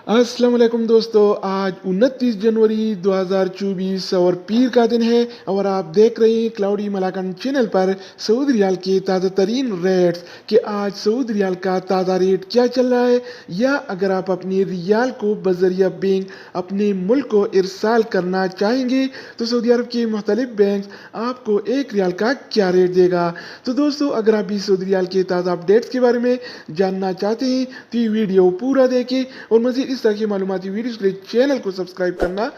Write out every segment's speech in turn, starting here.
अस्सलाम वालेकुम दोस्तों, आज 29 जनवरी 2024 और पीर का दिन है और आप देख रहे हैं क्लाउडी मलाकन चैनल पर सऊदी रियाल के ताज़ा तरीन रेट्स कि आज सऊदी रियाल का ताज़ा रेट क्या चल रहा है, या अगर आप अपने रियाल को बजरिया बैंक अपने मुल्क को इरसाल करना चाहेंगे तो सऊदी अरब के मुख्तलिफ बैंक आपको एक रियाल का क्या रेट देगा। तो दोस्तों, अगर आप भी सऊदी रियाल के ताज़ा अपडेट्स के बारे में जानना चाहते हैं तो ये वीडियो पूरा देखें और मज़ीद इस तरह की मालूमाती वीडियोस के लिए चैनल को सब्सक्राइब करना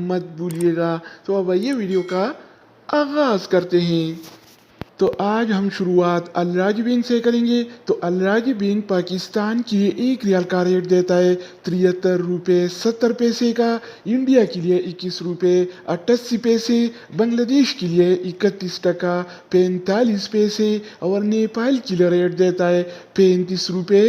मत भूलिएगा। तो अब आइए वीडियो का आगाज़ करते हैं। तो आज हम शुरुआत अल राजी बैंक से करेंगे। तो अल राजी बैंक पाकिस्तान के लिए एक रियाल का रेट देता है 73 रुपये 70 पैसे का, इंडिया के लिए 21 रुपये 88 पैसे, बांग्लादेश के लिए 31 टका 45 पैसे और नेपाल के लिए रेट देता है 35 रुपये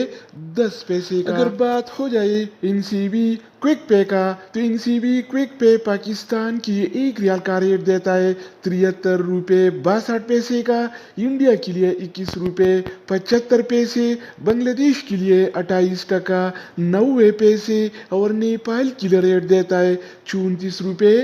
10 पैसे का। अगर बात हो जाए NCB क्विक पे का तो NCB क्विक पे पाकिस्तान की एक रियाल का रेट देता है 73 रुपये 62 पैसे का, इंडिया के लिए 21 रुपये 75 पैसे, बांग्लादेश के लिए 28 टका 90 पैसे और नेपाल के लिए रेट देता है 34 रुपये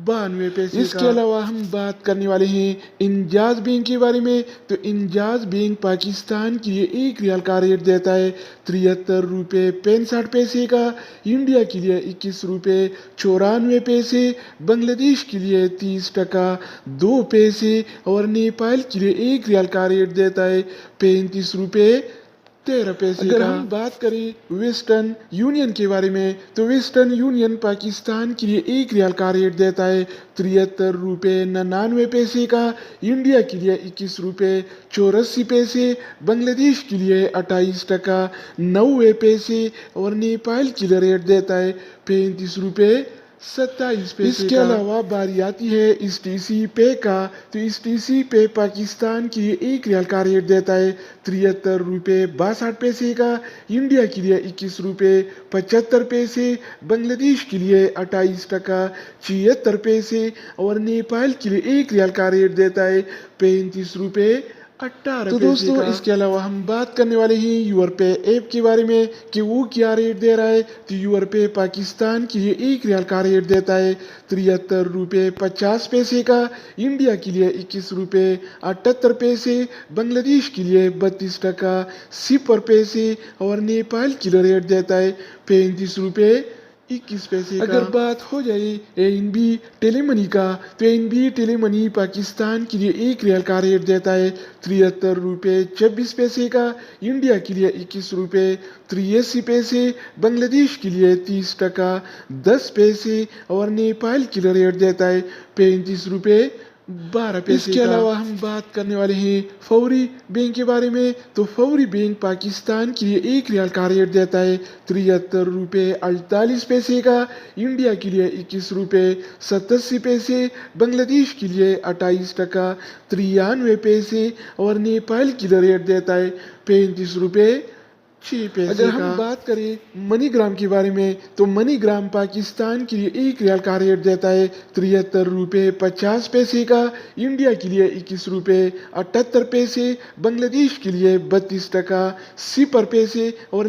92 पैसे। इसके अलावा हम बात करने वाले हैं इंजाज बैंक के बारे में। तो इंजाज बैंक पाकिस्तान के लिए एक रियाल का रेट देता है 73 रुपये 65 पैसे का, इंडिया के लिए 21 रुपये 94 पैसे, बांग्लादेश के लिए 30 टका 2 पैसे और नेपाल के लिए एक रियाल का रेट देता है 35 रुपये 13 पैसे। अगर हम बात करें वेस्टर्न यूनियन के बारे में तो वेस्टर्न यूनियन पाकिस्तान के लिए एक रियाल का रेट देता है 73 रुपये 99 पैसे का, इंडिया के लिए 21 रुपये 84 पैसे, बांग्लादेश के लिए 28 टका 90 पैसे और नेपाल के लिए रेट देता है 35 रुपये 27 पैसे। इसके अलावा बारी आती है STC पे का। तो STC पे पाकिस्तान के लिए एक रियाल का रेट देता है 73 रुपये 62 पैसे का, इंडिया के लिए 21 रुपये 75 पैसे, बांग्लादेश के लिए 28 टका 76 पैसे और नेपाल के लिए एक रियाल का रेट देता है 35 रुपये 18 तो दोस्तों, इसके अलावा हम बात करने वाले हैं यूर पे ऐप के बारे में कि वो क्या रेट दे रहा है। तो यूर पे पाकिस्तान के लिए एक रियाल का रेट देता है 73 रुपये 50 पैसे का, इंडिया के लिए 21 रुपये 78 पैसे, बांग्लादेश के लिए 32 टका 0 पैसे और नेपाल के लिए रेट देता है 35 रुपये 21 पैसे का। अगर बात हो जाए ANB टेलीमनी का तो ANB टेलीमनी पाकिस्तान के लिए एक रियाल का रेट देता है 73 रुपये 26 पैसे का, इंडिया के लिए 21 रुपये 83 पैसे, बांग्लादेश के लिए 30 टका 10 पैसे और नेपाल के लिए रेट देता है 35 रुपये 12 पैसे। इसके अलावा हम बात करने वाले हैं फौरी बैंक के बारे में। तो फौरी बैंक पाकिस्तान के लिए एक रियाल का रेट देता है 73 रुपये 48 पैसे का, इंडिया के लिए 21 रुपये 87 पैसे, बांग्लादेश के लिए 28 टका 93 पैसे और नेपाल के लिए रेट देता है 35 रुपये 6 पैसे। अगर हम बात करें मनीग्राम के बारे में तो मनीग्राम पाकिस्तान के लिए एक रियाल का रेट देता है 73 रुपये 50 पैसे का, इंडिया के लिए 21 रुपये 78 पैसे, बांग्लादेश के लिए 32 टका 0 पैसे और